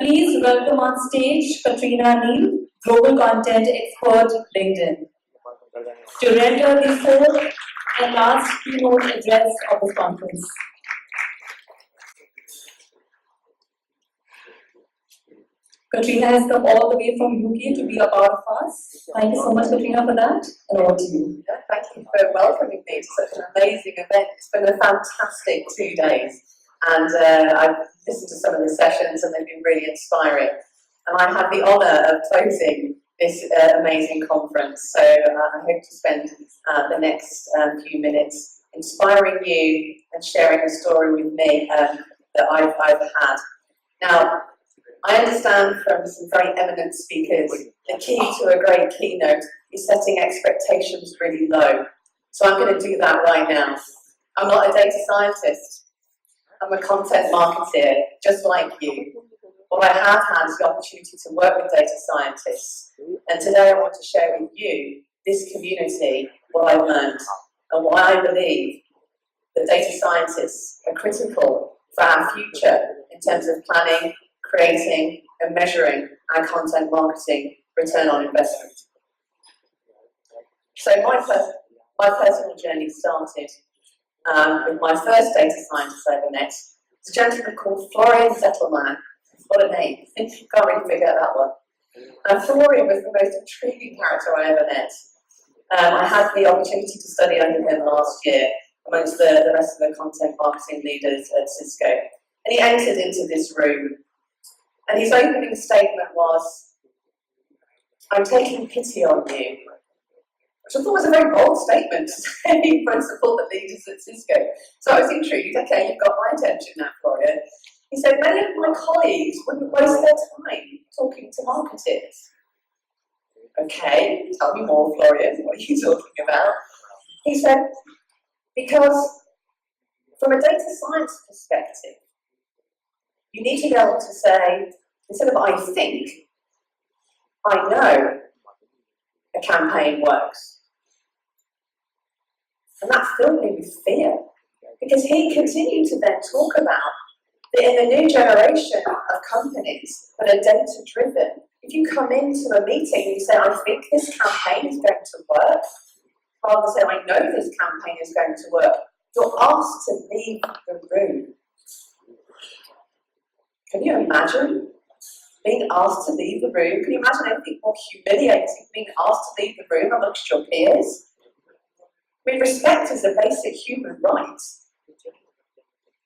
Please welcome on stage Katrina Neal, Global Content Expert, LinkedIn, to render the fourth and last keynote address of this conference. Katrina has come all the way from UK to be a part of us. Thank you so much, Katrina, for that. And over to you. Thank you for welcoming me to such an amazing event. It's been a fantastic 2 days. And I've listened to some of the sessions and they've been really inspiring. And I have the honour of closing this amazing conference. So I hope to spend the next few minutes inspiring you and sharing a story with me that I've had. Now, I understand from some very eminent speakers, the key to a great keynote is setting expectations really low. So I'm going to do that right now. I'm not a data scientist. I'm a content marketer, just like you. What I have had is the opportunity to work with data scientists. And today I want to share with you, this community, what I've learned and why I believe that data scientists are critical for our future in terms of planning, creating and measuring our content marketing return on investment. So my personal journey started with my first data scientist I ever met. It's a gentleman called Florian Zettelmann. What a name. Can't really figure out that one. And Florian was the most intriguing character I ever met. I had the opportunity to study under him last year amongst the rest of the content marketing leaders at Cisco. And he entered into this room. And his opening statement was, "I'm taking pity on you." Which I thought was a very bold statement to say for all the leaders at Cisco. So I was intrigued. Okay, you've got my attention now, Florian. He said, "Many of my colleagues wouldn't waste their time talking to marketers." Okay, tell me more, Florian. What are you talking about? He said, "Because from a data science perspective, you need to be able to say, instead of I think, I know a campaign works." And that filled me with fear, because he continued to then talk about that in the new generation of companies that are data-driven, if you come into a meeting and you say, "I think this campaign is going to work," rather than say, "I know this campaign is going to work," you're asked to leave the room. Can you imagine being asked to leave the room? Can you imagine anything more humiliating, being asked to leave the room amongst your peers? I mean, respect is a basic human right.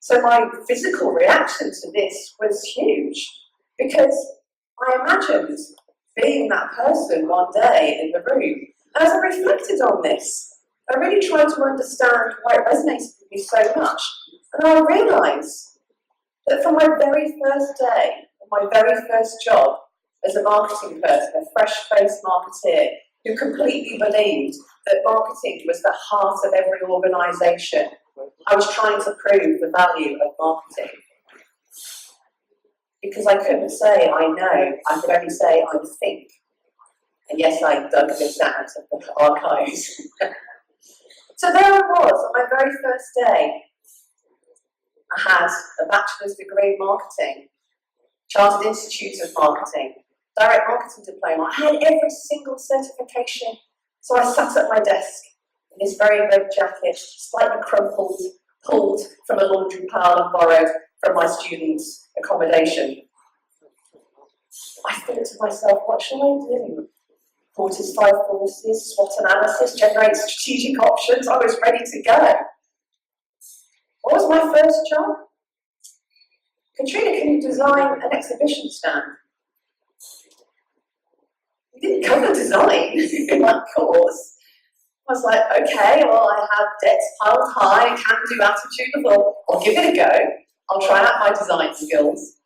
So my physical reaction to this was huge, because I imagined being that person one day in the room. And as I reflected on this, I really tried to understand why it resonated with me so much. And I realised that from my very first day, my very first job as a marketing person, a fresh-faced marketeer who completely believed that marketing was the heart of every organisation, I was trying to prove the value of marketing. Because I couldn't say I know, I could only say I think. And yes, I dug this out of the archives. So there I was on my very first day. I had a bachelor's degree in marketing, Chartered Institute of Marketing, direct marketing diploma. I had every single certification. So I sat at my desk in this very red jacket, slightly crumpled, pulled from a laundry pile and borrowed from my students' accommodation. I thought to myself, what shall I do? Porter's 5 forces, SWOT analysis, generate strategic options. I was ready to go. What was my first job? "Katrina, can you design an exhibition stand?" We didn't cover design in my course. I was like, okay, well, I have debts piled high, can-do attitude. Well, I'll give it a go. I'll try out my design skills.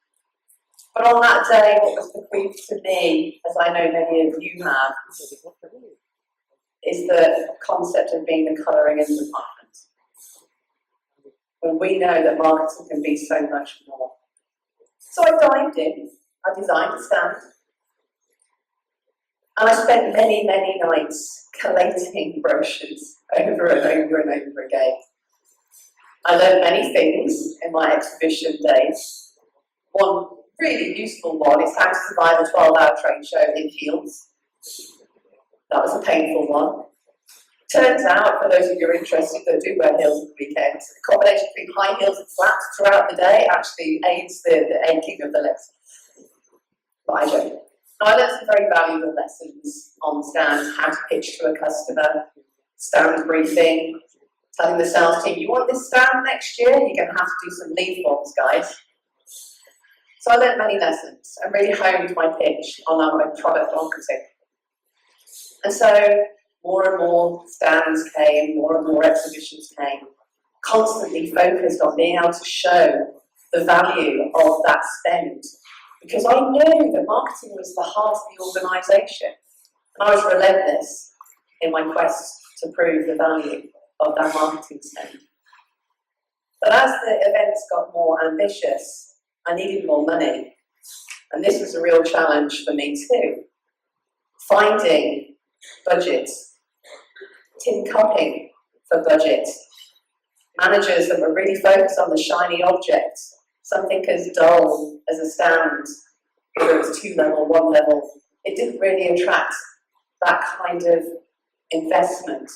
But on that day, what was bequeathed to me, as I know many of you have, is the concept of being the colouring in department. When we know that marketing can be so much more. So I dived in, I designed a stand, and I spent many, many nights collating brochures over and over and over again. I learned many things in my exhibition days. One really useful one is how to survive a 12-hour trade show in heels. That was a painful one. Turns out, for those of you who are interested that do wear heels on the weekends, the combination between high heels and flats throughout the day actually aids the aching of the legs. But I don't. I learned some very valuable lessons on stand, how to pitch to a customer, stand briefing, telling the sales team, you want this stand next year? You're going to have to do some lead forms, guys. So I learned many lessons and really honed my pitch on my product marketing. And so more and more stands came, more and more exhibitions came, constantly focused on being able to show the value of that spend. Because I knew that marketing was the heart of the organisation. And I was relentless in my quest to prove the value of that marketing spend. But as the events got more ambitious, I needed more money. And this was a real challenge for me too. Finding budgets, tin cupping for budgets, managers that were really focused on the shiny objects, something as dull as a stand, whether it was 2-level, 1-level, it didn't really attract that kind of investment.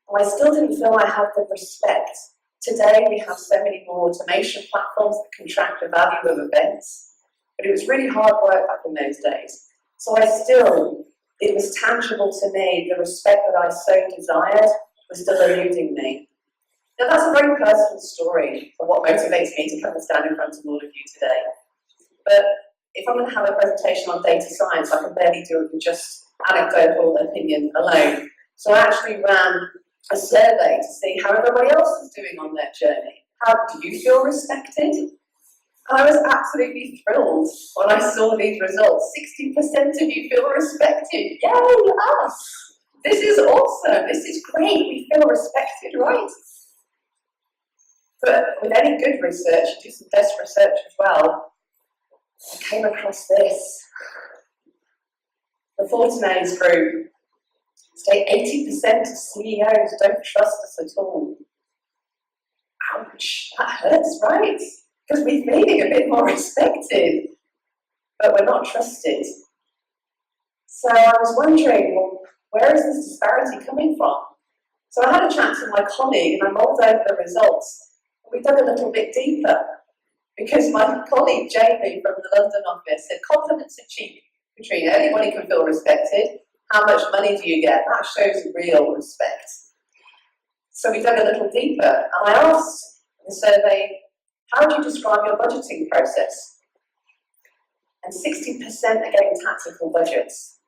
And I still didn't feel I had the respect. Today we have so many more automation platforms that can track the value of events, but it was really hard work back in those days. So it was tangible to me, the respect that I so desired was still eluding me. Now that's a very personal story of what motivates me to come and stand in front of all of you today. But if I'm going to have a presentation on data science, I can barely do it with just anecdotal opinion alone. So I actually ran a survey to see how everybody else was doing on their journey. How do you feel respected? I was absolutely thrilled when I saw these results. 60% of you feel respected. Yay, us! This is awesome. This is great. We feel respected, right? But with any good research, you do some desk research as well. I came across this. The Fortinet's group say 80% of CEOs don't trust us at all. Ouch, that hurts, right? Because we're feeling a bit more respected, but we're not trusted. So I was wondering, well, where is this disparity coming from? So I had a chat to my colleague and I mulled over the results. We dug a little bit deeper because my colleague Jamie from the London office said, compliments are cheap, Katrina, anybody can feel respected. How much money do you get? That shows real respect. So we dug a little deeper and I asked in the survey, how would you describe your budgeting process? And 60% are getting tactical budgets.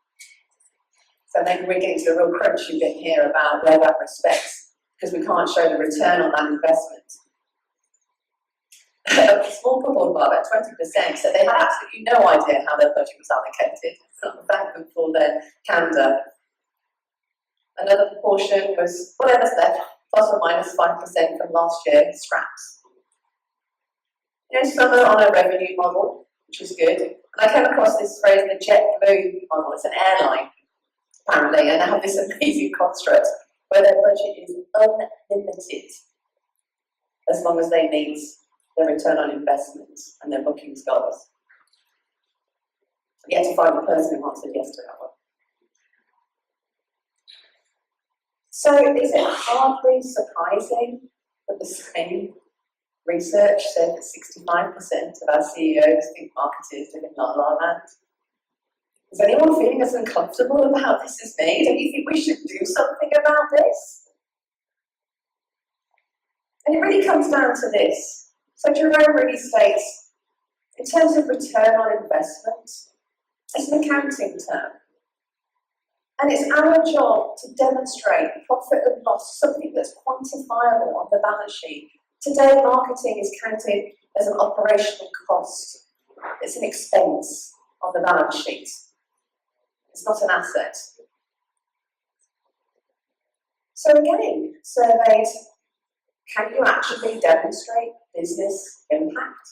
So maybe we're getting to the real crunchy bit here about where that respects, because we can't show the return on that investment. A small couple, about 20%, so they had absolutely no idea how their budget was allocated. Thank them for their candour. Another proportion was whatever's left, plus or minus 5% from last year, scraps. You know, some are on a revenue model, which is good. And I came across this phrase, the JetBlue model. It's an airline, apparently, and they have this amazing construct where their budget is unlimited as long as they meet their return on investment and their bookings goals. I'm yet to find the person who answered yes to that one. So is it hardly surprising that the same research said that 65% of our CEOs think marketers live in La La Land? Is anyone feeling as uncomfortable about how this is made? Do you think we should do something about this? And it really comes down to this. So Jerome really states, in terms of return on investment, it's an accounting term. And it's our job to demonstrate profit and loss, something that's quantifiable on the balance sheet. Today, marketing is counted as an operational cost. It's an expense on the balance sheet. It's not an asset. So again, surveyed, can you actually demonstrate business impact?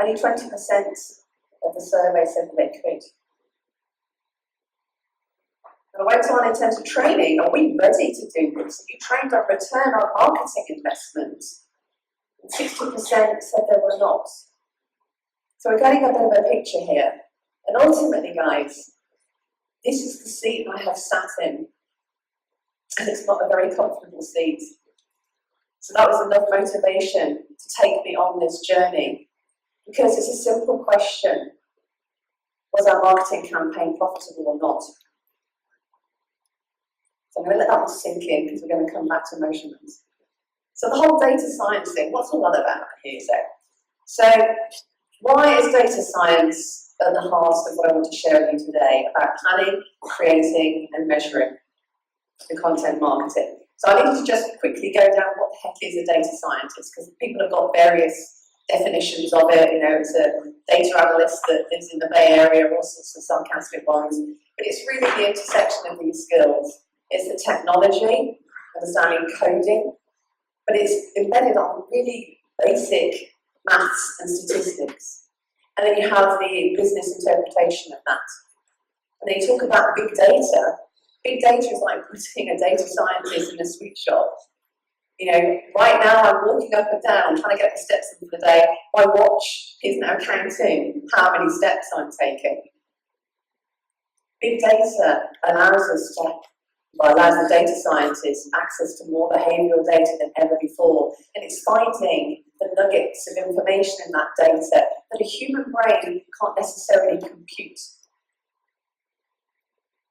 Only 20% of the survey said they could. And I went on in terms of training, are we ready to do this? Are you trained on return on marketing investment? And 60% said they were not. So we're getting a bit of a picture here. And ultimately, guys, this is the seat I have sat in. And it's not a very comfortable seat. So that was enough motivation to take me on this journey. Because it's a simple question. Was our marketing campaign profitable or not? So I'm going to let that one sink in because we're going to come back to measurements. So the whole data science thing, what's all that about here? So why is data science at the heart of what I want to share with you today about planning, creating and measuring the content marketing? So I need to just quickly go down what the heck is a data scientist, because people have got various definitions of it. You know, it's a data analyst that lives in the Bay Area, all sorts of sarcastic ones. But it's really the intersection of these skills. It's the technology, understanding coding, but it's embedded on really basic maths and statistics. And then you have the business interpretation of that. And then you talk about big data. Big data is like putting a data scientist in a sweet shop. You know, right now I'm walking up and down, trying to get the steps in for the day. My watch is now counting how many steps I'm taking. Big data allows the data scientists access to more behavioural data than ever before. And it's finding the nuggets of information in that data that a human brain can't necessarily compute.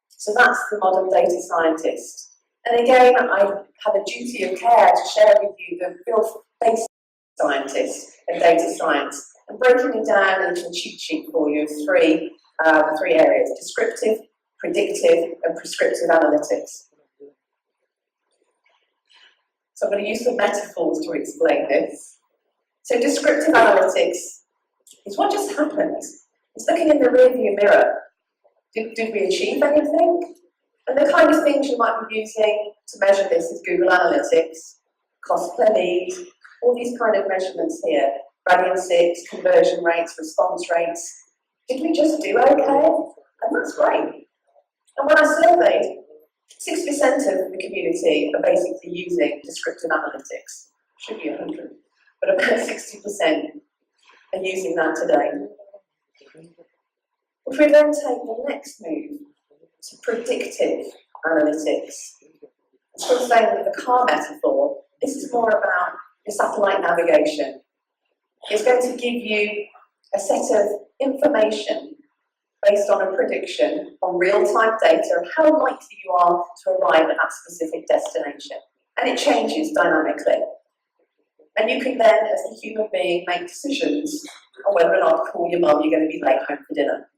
So that's the modern data scientist. And again, I have a duty of care to share with you the real basic scientists of data science and breaking it down into a cheat sheet for you of three areas: descriptive, predictive, and prescriptive analytics. So I'm going to use some metaphors to explain this. So descriptive analytics is what just happened. It's looking in the rearview mirror. Did we achieve anything? And the kind of things you might be using to measure this is Google Analytics, cost per lead, all these kind of measurements here, gradients, conversion rates, response rates. Did we just do okay? And that's great. And when I surveyed, 6% of the community are basically using descriptive analytics. Should be 100, but about 60% are using that today. If we then take the next move to predictive analytics, sort of saying with the car metaphor, this is more about your satellite navigation. It's going to give you a set of information based on a prediction on real-time data of how likely you are to arrive at that specific destination. And it changes dynamically. And you can then, as a human being, make decisions on whether or not to call your mum you're going to be late home for dinner.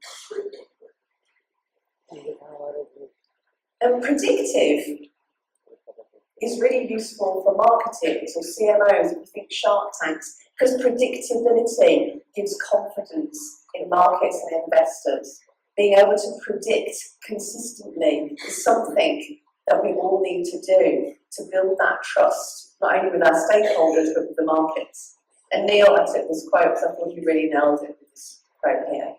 And predictive is really useful for marketers or CMOs if you think Shark Tanks, because predictability gives confidence in markets and investors. Being able to predict consistently is something that we all need to do to build that trust, not only with our stakeholders, but with the markets. And Neal, I took this quote because I thought he really nailed it with this quote here.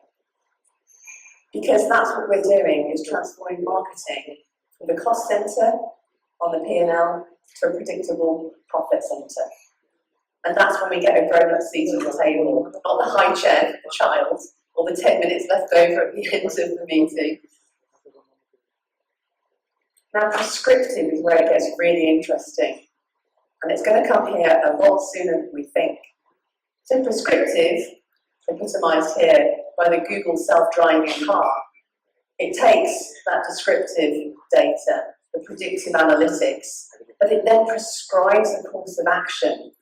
Because that's what we're doing, is transforming marketing from the cost centre on the P&L to a predictable profit centre. And that's when we get a grown-up seat at the table, not the high chair for the child, or the 10 minutes left over at the end of the meeting. Now, prescriptive is where it gets really interesting. And it's going to come here a lot sooner than we think. So prescriptive, epitomised here by the Google self-driving car, it takes that descriptive data, the predictive analytics, but it then prescribes a course of action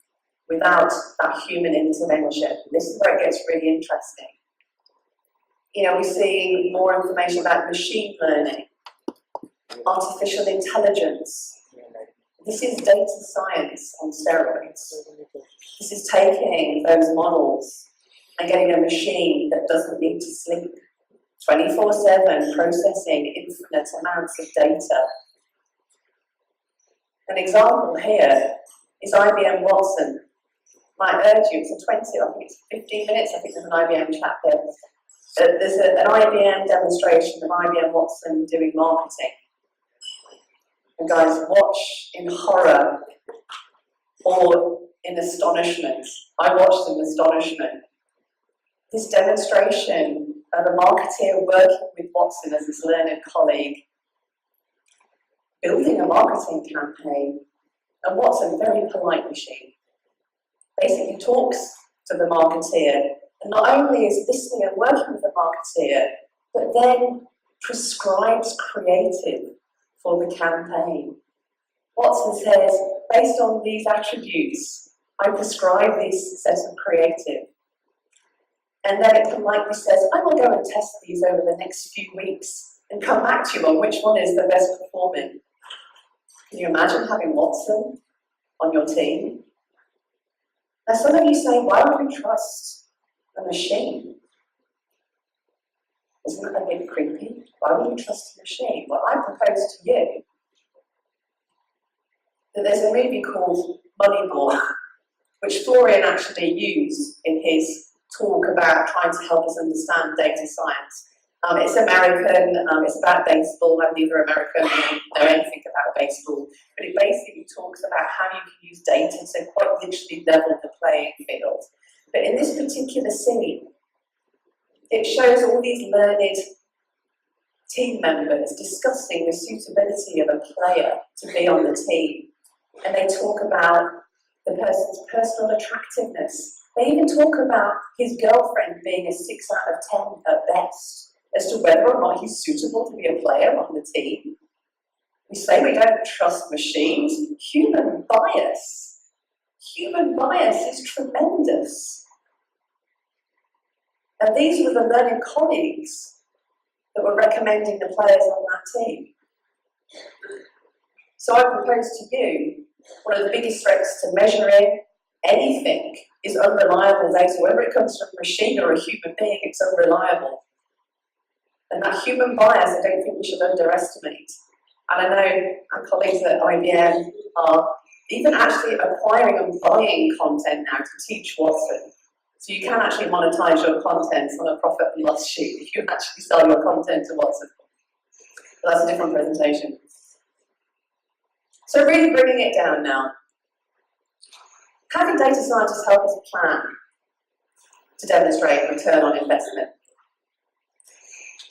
without that human intervention. This is where it gets really interesting. You know, we're seeing more information about machine learning, artificial intelligence. This is data science on steroids. This is taking those models and getting a machine that doesn't need to sleep, 24/7 processing infinite amounts of data. An example here is IBM Watson. I urge you, it's a 20, I think it's 15 minutes, I think there's an IBM chat there. There's an IBM demonstration of IBM Watson doing marketing. And guys, watch in horror or in astonishment. I watched in astonishment. this demonstration of a marketeer working with Watson as his learned colleague, building a marketing campaign, and Watson, very polite machine, basically talks to the marketeer, and not only is listening and working with the marketeer, but then prescribes creative for the campaign. Watson says, based on these attributes, I prescribe this set of creative. And then it politely says, I will go and test these over the next few weeks and come back to you on which one is the best performing. Can you imagine having Watson on your team? Now some of you say, why would we trust a machine? Isn't that a bit creepy? Why would you trust a machine? Well, I propose to you that there's a movie called Moneyball, which Florian actually used in his talk about trying to help us understand data science. It's American, it's about baseball. I'm neither American nor know anything about baseball, but it basically talks about how you can use data to quite literally level the playing field. But in this particular scene, it shows all these learned team members discussing the suitability of a player to be on the team. And they talk about the person's personal attractiveness. They even talk about his girlfriend being a 6 out of 10 at best, as to whether or not he's suitable to be a player on the team. We say we don't trust machines. Human bias is tremendous. And these were the learning colleagues that were recommending the players on that team. So I propose to you, one of the biggest threats to measuring anything is unreliable data. Whether it comes from a machine or a human being, it's unreliable. And that human bias, I don't think we should underestimate. And I know our colleagues at IBM are even actually acquiring and buying content now to teach Watson. So you can actually monetize your content on a profit and loss sheet if you actually sell your content to Watson. But that's a different presentation. So really bringing it down now. How can data scientists help us plan to demonstrate return on investment?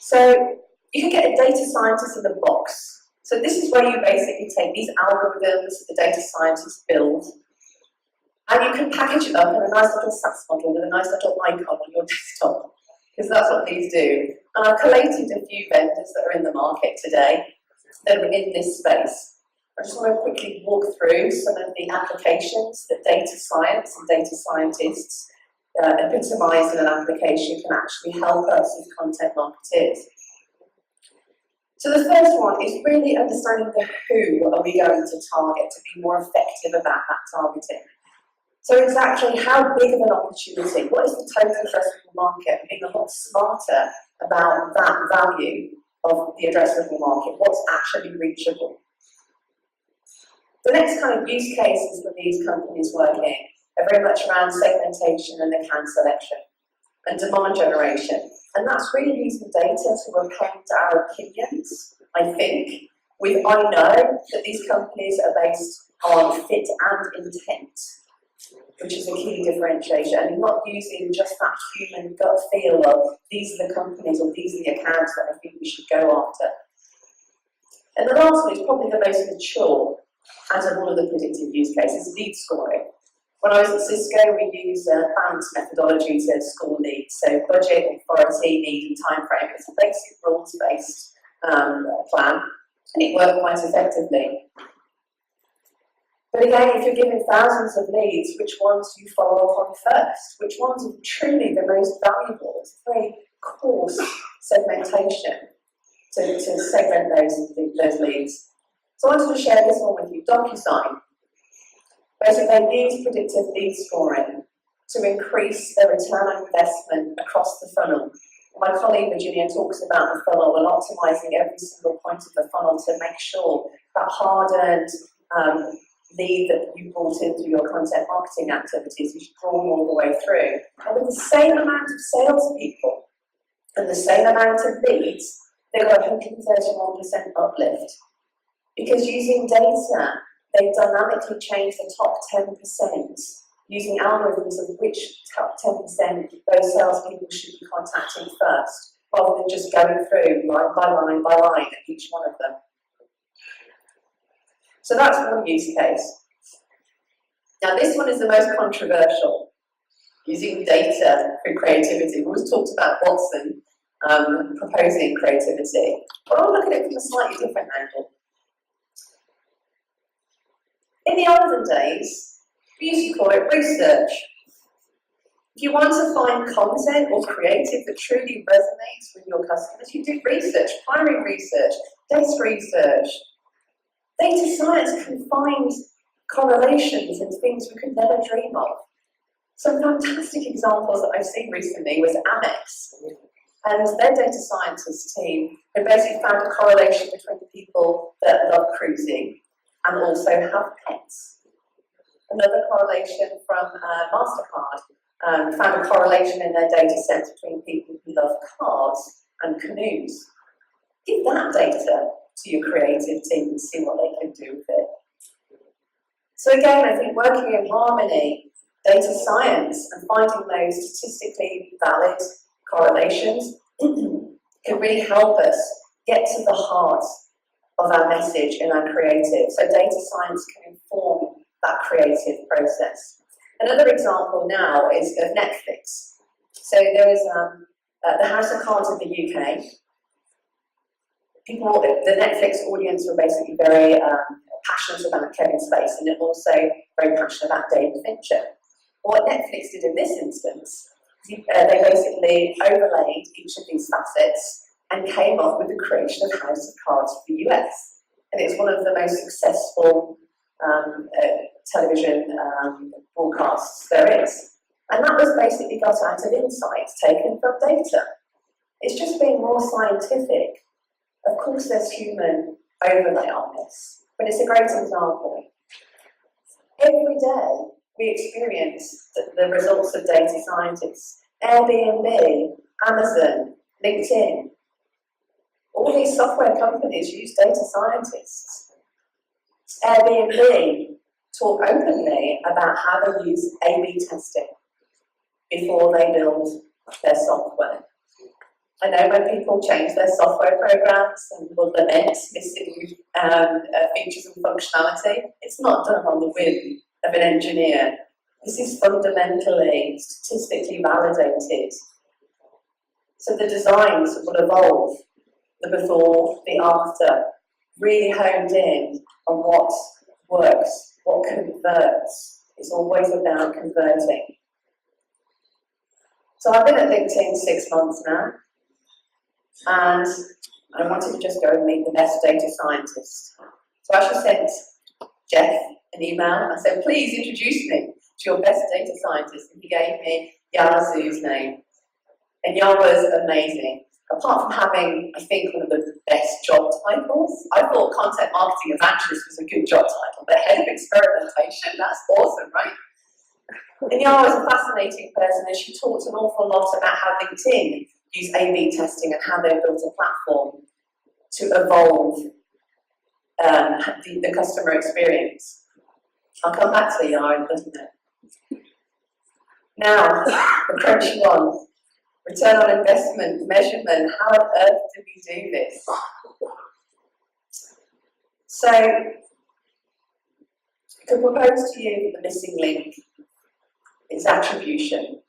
So you can get a data scientist in the box. So this is where you basically take these algorithms that the data scientists build, and you can package it up in a nice little SaaS model with a nice little icon on your desktop, because that's what these do. And I've collated a few vendors that are in the market today that are in this space. I just want to quickly walk through some of the applications that data science and data scientists epitomised in an application can actually help us as content marketers. So the first one is really understanding the who are we going to target to be more effective about that targeting. So exactly how big of an opportunity, what is the total addressable market, being a lot smarter about that value of the addressable market, what's actually reachable. The next kind of use cases for these companies working are very much around segmentation and account selection and demand generation. And that's really using data to append our opinions, I think. I know that these companies are based on fit and intent, which is a key differentiation, and not using just that human gut feel of these are the companies or these are the accounts that I think we should go after. And the last one is probably the most mature out of all of the predictive use cases, lead scoring. When I was at Cisco, we used a balanced methodology to score leads, so budget, authority, need, and time frame. It's a basic rules-based plan, and it worked quite effectively. But again, if you're given thousands of leads, which ones do you follow up on first? Which ones are truly the most valuable? It's a very coarse segmentation to segment those leads. So I wanted to share this one with you, DocuSign. Basically, they use predictive lead scoring to increase the return on investment across the funnel. My colleague Virginia talks about the funnel and optimizing every single point of the funnel to make sure that hard-earned lead that you brought in through your content marketing activities is drawn all the way through. And with the same amount of salespeople and the same amount of leads, they got 131% uplift. Because using data, they dynamically change the top 10% using algorithms of which top 10% those salespeople should be contacting first, rather than just going through line by line by line at each one of them. So that's one use case. Now this one is the most controversial, using data for creativity. We always talked about Watson proposing creativity, but I'll look at it from a slightly different angle. In the olden days, we used to call it research. If you want to find content or creative that truly resonates with your customers, you do research, primary research, desk research. Data science can find correlations and things we could never dream of. Some fantastic examples that I've seen recently was Amex and their data scientist team who basically found a correlation between the people that love cruising and also have pets. Another correlation from MasterCard found a correlation in their data sets between people who love cars and canoes. Give that data to your creative team and see what they can do with it. So again, I think working in harmony, data science and finding those statistically valid correlations can really help us get to the heart of our message in our creative. So data science can inform that creative process. Another example now is of Netflix. So there was the House of Cards in the UK. People, the Netflix audience were basically very passionate about Kevin Spacey and also very passionate about David Fincher. What Netflix did in this instance, they basically overlaid each of these facets and came up with the creation of House of Cards for the US. And it's one of the most successful television broadcasts there is. And that was basically got out of insights taken from data. It's just being more scientific. Of course there's human overlay on this, but it's a great example. Every day we experience the results of data scientists. Airbnb, Amazon, LinkedIn. All these software companies use data scientists. Airbnb talk openly about how they use A/B testing before they build their software. I know when people change their software programs and will lament missing features and functionality, it's not done on the whim of an engineer. This is fundamentally, statistically validated. So the designs will evolve, the before, the after, really honed in on what works, what converts. It's always about converting. So I've been at LinkedIn 6 months now, and I wanted to just go and meet the best data scientist. So I actually sent Jeff an email. I said, please introduce me to your best data scientist. And he gave me Yazoo's name. And Yar was amazing. Apart from having, I think, one of the best job titles, I thought content marketing evangelist was a good job title, but head of experimentation, that's awesome, right? And Yar was a fascinating person, and she talked an awful lot about how LinkedIn use A/B testing and how they built a platform to evolve the customer experience. I'll come back to Yar in a little bit. Now, the crunchy one. Return on investment, measurement, how on earth do we do this? So, I could propose to you the missing link is attribution.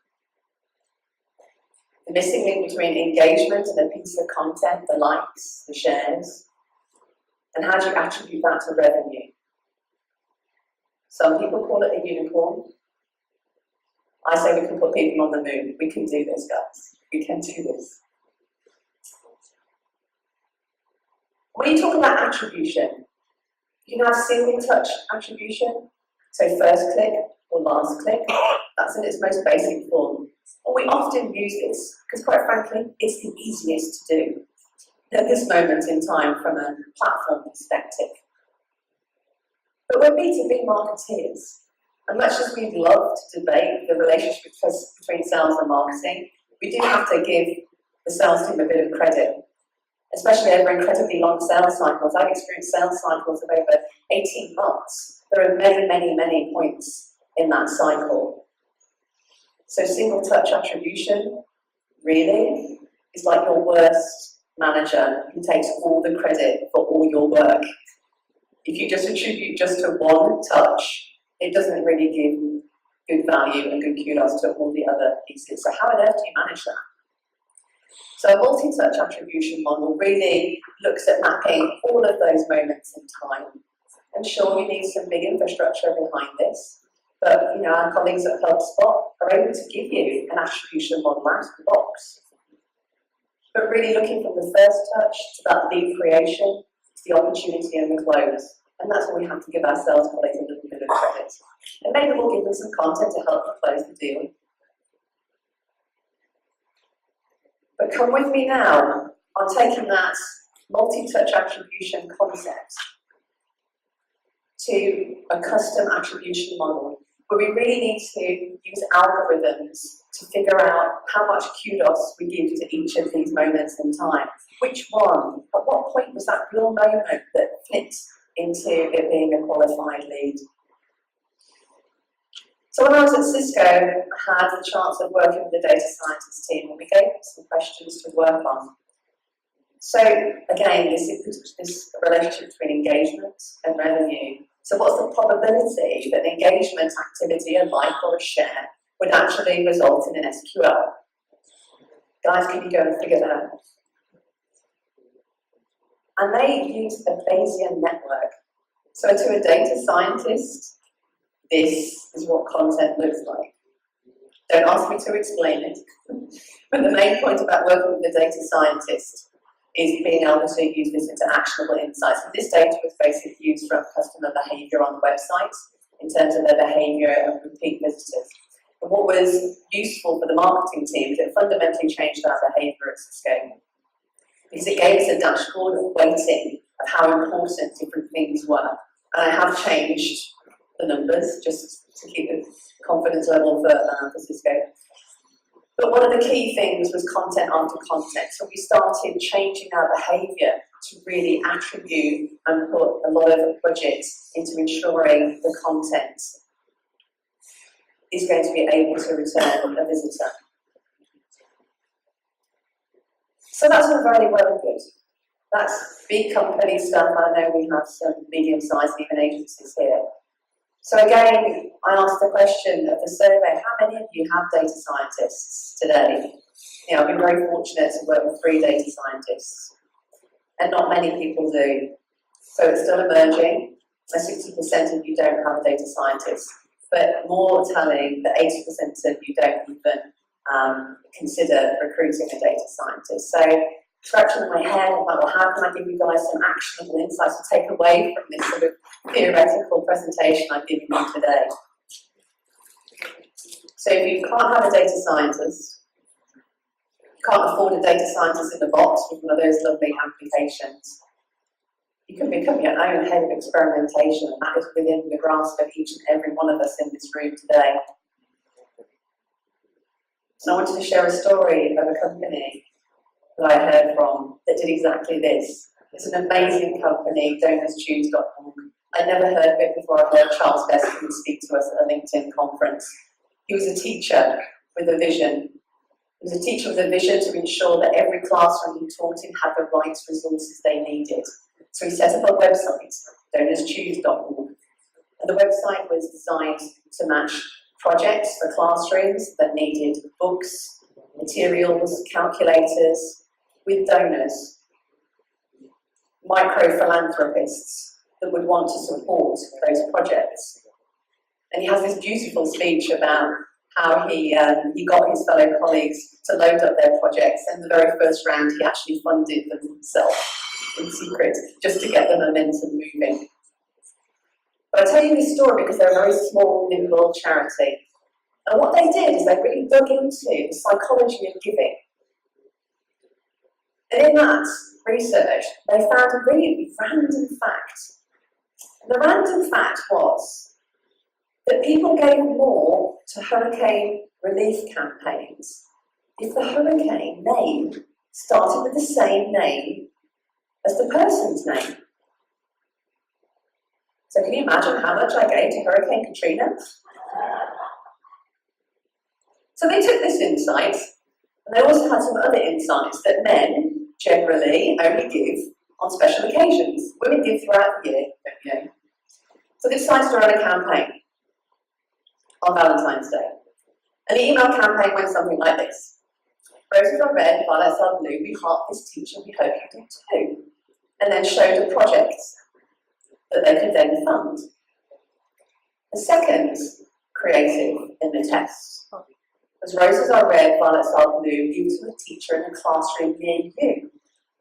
The missing link between engagement and a piece of content, the likes, the shares, and how do you attribute that to revenue? Some people call it a unicorn. I say we can put people on the moon. We can do this, guys. We can do this. When you talk about attribution, you can have single touch attribution, so first click or last click. That's in its most basic form. And we often use this because, quite frankly, it's the easiest to do at this moment in time from a platform perspective. But we're B2B marketeers. And much as we'd love to debate the relationship between sales and marketing, we do have to give the sales team a bit of credit, especially over incredibly long sales cycles. I've experienced sales cycles of over 18 months. There are many, many, many points in that cycle. So single touch attribution really is like your worst manager who takes all the credit for all your work. If you just attribute just to one touch, it doesn't really give good value and good kudos to all the other pieces. So how on earth do you manage that? So a multi-touch attribution model really looks at mapping all of those moments in time. And sure, you need some big infrastructure behind this, but our colleagues at HubSpot are able to give you an attribution model out of the box. But really looking from the first touch to that lead creation, to the opportunity and the close. And that's where we have to give ourselves colleagues a little bit of credit. And maybe we'll give them some content to help them close the deal. But come with me now on taking that multi-touch attribution concept to a custom attribution model, where we really need to use algorithms to figure out how much kudos we give to each of these moments in time. Which one? At what point was that real moment that flipped into it being a qualified lead? So when I was at Cisco, I had the chance of working with the data scientist team, and we gave them some questions to work on. So again, this relationship between engagement and revenue. So what's the probability that engagement activity, a like or a share, would actually result in an SQL? Guys, can you go and figure that out? And they used a Bayesian network. So to a data scientist, this is what content looks like. Don't ask me to explain it. But the main point about working with the data scientist is being able to use this into actionable insights. And this data was basically used from customer behavior on the website in terms of their behavior of repeat visitors. And what was useful for the marketing team is it fundamentally changed our behavior at Cisco, because it gave us a dashboard of weighting of how important different things were. And I have changed the numbers just to keep the confidence level for Cisco. But one of the key things was content after content. So we started changing our behaviour to really attribute and put a lot of budget into ensuring the content is going to be able to return a visitor. So that's all very well and good. That's big company stuff. I know we have some medium-sized even agencies here. So again, I asked the question of the survey, how many of you have data scientists today? I've been very fortunate to work with 3 data scientists, and not many people do. So it's still emerging. 60% of you don't have a data scientist, but more telling that 80% of you don't even consider recruiting a data scientist. So scratching my head about, well, how can I give you guys some actionable insights to take away from this sort of theoretical presentation I've given you today? So if you can't have a data scientist, you can't afford a data scientist in the box with one of those lovely applications, you can become your own head of experimentation, and that is within the grasp of each and every one of us in this room today. So I wanted to share a story of a company that I heard from that did exactly this. It's an amazing company, donorstunes.org. I never heard of it before I heard Charles Best come speak to us at a LinkedIn conference. He was a teacher with a vision. He was a teacher with a vision to ensure that every classroom he taught in had the right resources they needed. So he set up a website, donorstunes.org. And the website was designed to match projects for classrooms that needed books, materials, calculators, with donors, micro-philanthropists that would want to support those projects. And he has this beautiful speech about how he got his fellow colleagues to load up their projects, and the very first round he actually funded them himself in secret, just to get the momentum moving. But I tell you this story because they're a very small, nimble charity. And what they did is they really dug into the psychology of giving. And in that research, they found a really random fact. And the random fact was that people gave more to hurricane relief campaigns if the hurricane name started with the same name as the person's name. So can you imagine how much I gave to Hurricane Katrina? So they took this insight, and they also had some other insights that men generally only give on special occasions. Women give throughout the year, don't you? So they decided to run a campaign on Valentine's Day. And the email campaign went something like this. Roses are red, violets are blue, we heart this teacher, we hope you do too. And then showed a project that they could then fund. The second creative in the test was roses are red, violets are blue, give to a teacher in a classroom near you.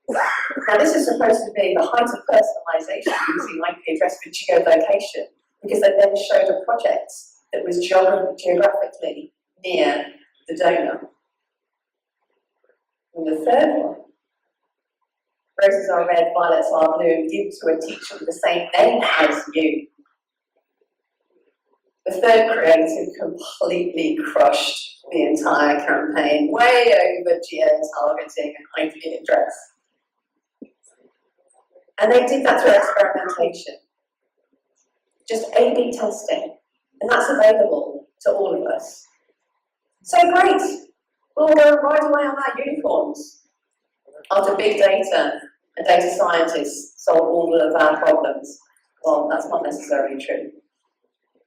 Now this is supposed to be the height of personalisation using IP address for geolocation, because they then showed a project that was geographically near the donor. And the third one, roses are red, violets are blue, give to a teacher with the same name as you. The third creative completely crushed the entire campaign, way over geo-targeting and IP address. And they did that through experimentation. Just A/B testing. And that's available to all of us. So great! We'll go right away on our unicorns. After big data and data scientists solve all of our problems. Well, that's not necessarily true.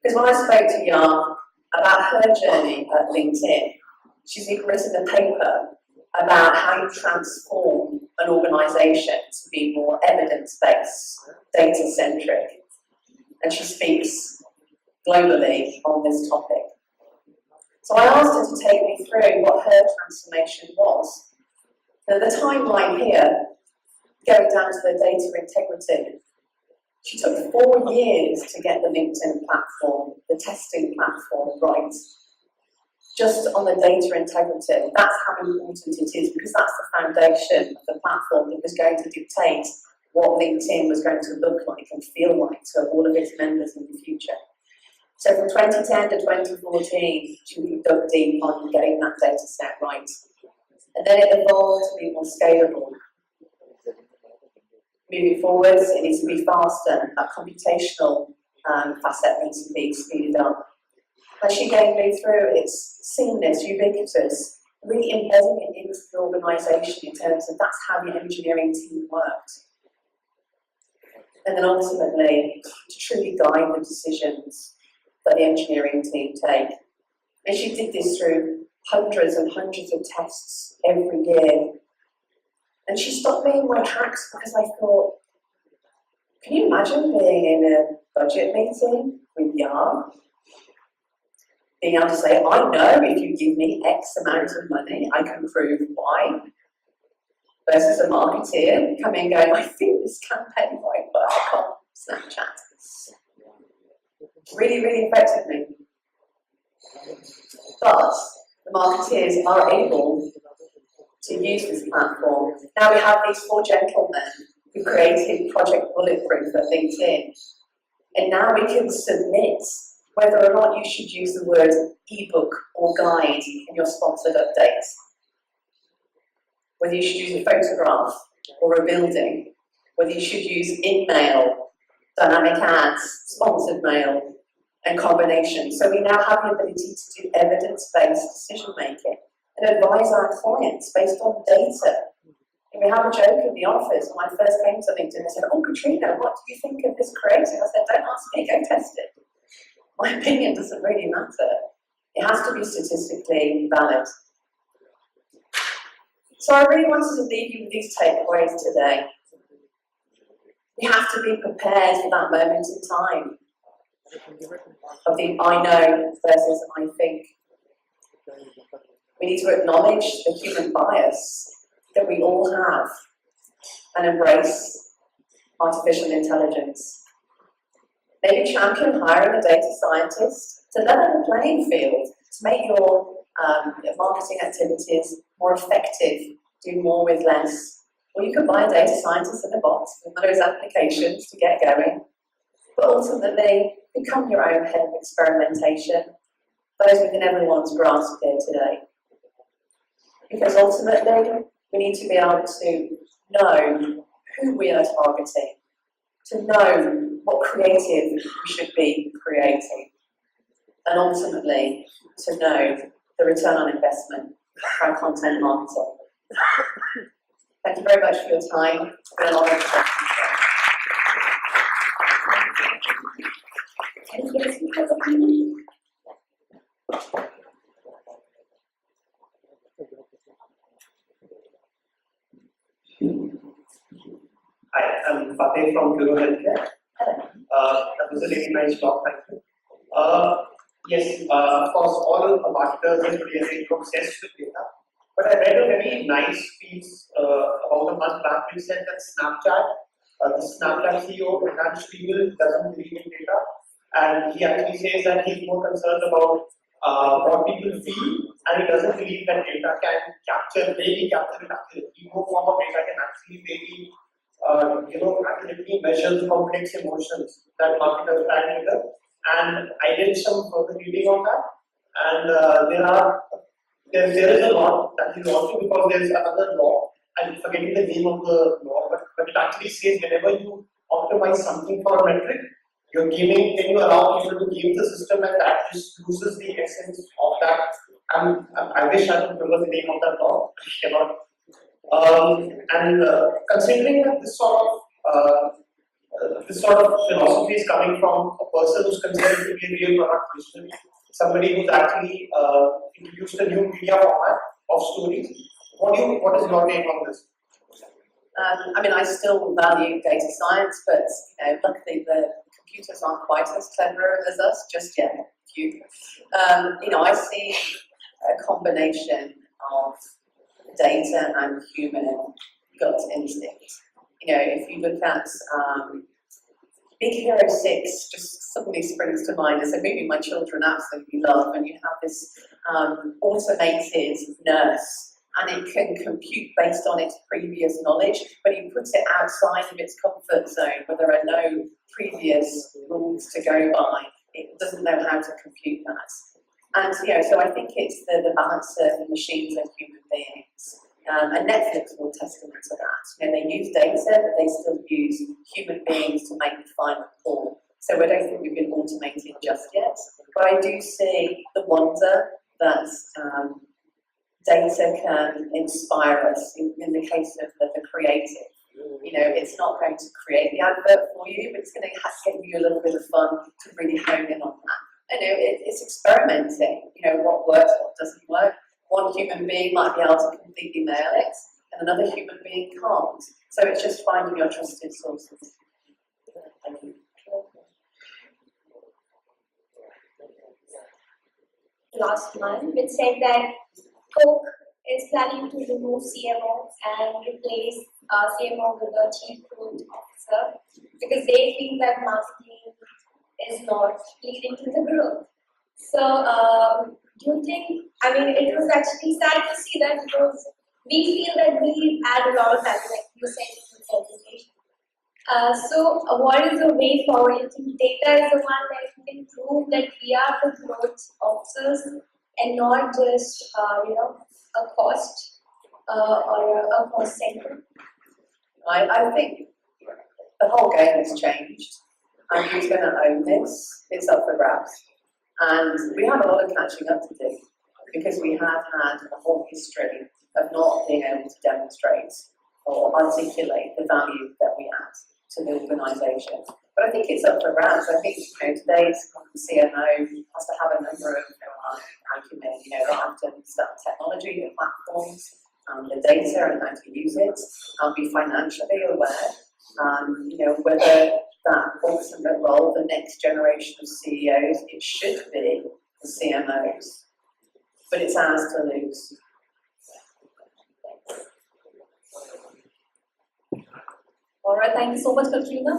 Because when I spoke to Yar about her journey at LinkedIn, she's even written a paper about how you transform an organisation to be more evidence-based, data-centric. And she speaks globally on this topic. So I asked her to take me through what her transformation was. Now the timeline here, going down to the data integrity, she took 4 years to get the LinkedIn platform, the testing platform right. Just on the data integrity, that's how important it is, because that's the foundation of the platform that was going to dictate what LinkedIn was going to look like and feel like to all of its members in the future. So from 2010 to 2014, she dug deep on getting that data set right. And then it evolved to be more scalable. Moving forwards, it needs to be faster. That computational facet needs to be speeded up. As she gave me through, it's seamless, ubiquitous, really embedding it into the organisation in terms of that's how the engineering team worked. And then ultimately, to truly guide the decisions that the engineering team take. And she did this through hundreds and hundreds of tests every year. And she stopped me in my tracks because I thought, can you imagine being in a budget meeting with Yar? Being able to say, I know if you give me X amount of money, I can prove Y. Versus a marketeer coming and going, I think this campaign might work on Snapchat. Really, really affected me. But the marketeers are able to use this platform. Now we have these 4 gentlemen who created Project Bulletproof at LinkedIn. And now we can submit whether or not you should use the word ebook or guide in your sponsored updates. Whether you should use a photograph or a building. Whether you should use in-mail, dynamic ads, sponsored mail, and combinations. So we now have the ability to do evidence-based decision making and advise our clients based on data. And we have a joke in the office when I first came to LinkedIn. I said, oh, Katrina, what do you think of this creative? I said, don't ask me, go test it. My opinion doesn't really matter. It has to be statistically valid. So I really wanted to leave you with these takeaways today. We have to be prepared for that moment in time of the I know versus I think. We need to acknowledge the human bias that we all have and embrace artificial intelligence. Maybe champion hiring a data scientist to level the playing field, to make your marketing activities more effective, do more with less. Or you could buy a data scientist in a box with those applications to get going. But ultimately, become your own head of experimentation. That is within everyone's grasp here today. Because ultimately, we need to be able to know who we are targeting, to know what creative we should be creating, and ultimately to know the return on investment for our content marketing. Thank you very much for your time. It's been a lot of fun. Hi, I'm Fateh from Puro Healthcare. That was a really nice talk, thank you. Yes, of course, all marketers and players are obsessed with data. But I read a very nice piece about a month back which said that the Snapchat CEO, Evangelist, doesn't believe in data. And he actually says that he's more concerned about what people feel, and he doesn't believe that data can really capture it accurately. No form of data can actually really accurately measure complex emotions that marketers try to measure. And I did some further reading on that, and there is a law that is also, because there is another law. I'm forgetting the name of the law, but it actually says whenever you optimize something for a metric, you're giving, then you allow people to game the system, and that just loses the essence of that. I wish I could remember the name of that law, I cannot. Considering that this sort of philosophy is coming from a person who's considered to be a real product visionary, somebody who's actually introduced a new media format of stories. What is your take on this? I still value data science, but luckily the computers aren't quite as clever as us just yet. Few. I see a combination of data and human gut instinct. If you look at Big Hero 6, just suddenly springs to mind as a movie my children absolutely love, and you have this automated nurse, and it can compute based on its previous knowledge, but you put it outside of its comfort zone where there are no previous rules to go by. It doesn't know how to compute that. And so I think it's the balance of machines and human beings. And Netflix will testament to that. They use data, but they still use human beings to make the final call. So I don't think we've been automated just yet. But I do see the wonder that data can inspire us in the case of the creative. It's not going to create the advert for you, but it's going to give you a little bit of fun to really hone in on that. It's experimenting. What works, what doesn't work. One human being might be able to completely nail it, and another human being can't. So it's just finding your trusted sources. Last month, which said that Coke is planning to remove CMO and replace CMO with a chief growth officer because they feel that marketing is not leading to the growth. So, do you think, it was actually sad to see that because we feel that we add a lot of value, like you said in the presentation. So, what is the way forward? You think data is the one that can prove that we are the growth officers and not just, a cost or a cost center? I think the whole game has changed, and who's going to own this? It's up for grabs. And we have a lot of catching up to do because we have had a whole history of not being able to demonstrate or articulate the value that we add to the organisation. But I think it's up for grabs. I think today's CMO has to have a number of acumen. They have to understand technology, the platforms, the data, and how to use it, and be financially aware. Whether that ultimate role, the next generation of CEOs, it should be the CMOs, but it's ours to lose. All right, thank you so much, Katrina.